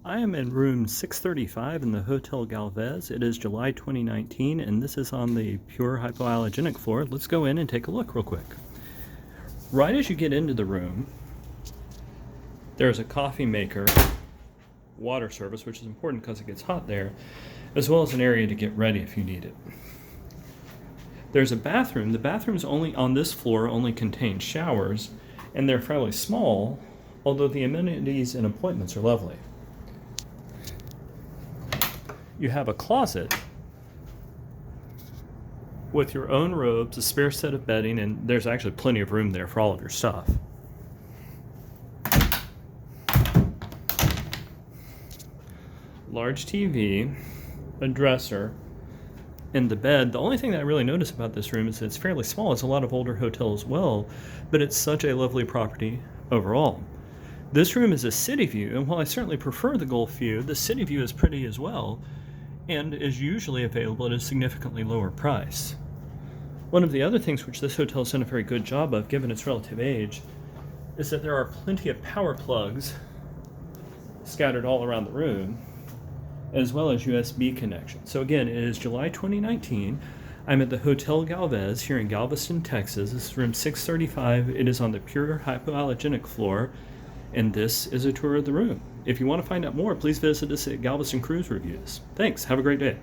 I am in room 635 in the Hotel Galvez. It is July 2019, and this is on the pure hypoallergenic floor. Let's go in and take a look real quick. Right as you get into the room, there's a coffee maker, water service, which is important because it gets hot there, as well as an area to get ready if you need it. There's a bathroom. The bathrooms only on this floor only contain showers, and they're fairly small, although the amenities and appointments are lovely. You have a closet with your own robes, a spare set of bedding, and there's actually plenty of room there for all of your stuff. Large TV, a dresser, and the bed. The only thing that I really notice about this room is that it's fairly small. It's a lot of older hotels as well, but it's such a lovely property overall. This room is a city view, and while I certainly prefer the Gulf view, the city view is pretty as well, and is usually available at a significantly lower price. One of the other things which this hotel has done a very good job of, given its relative age, is that there are plenty of power plugs scattered all around the room, as well as USB connections. So again, it is July 2019. I'm at the Hotel Galvez here in Galveston, Texas. This is room 635. It is on the pure hypoallergenic floor, and this is a tour of the room. If you want to find out more, please visit us at Galveston Cruise Reviews. Thanks. Have a great day.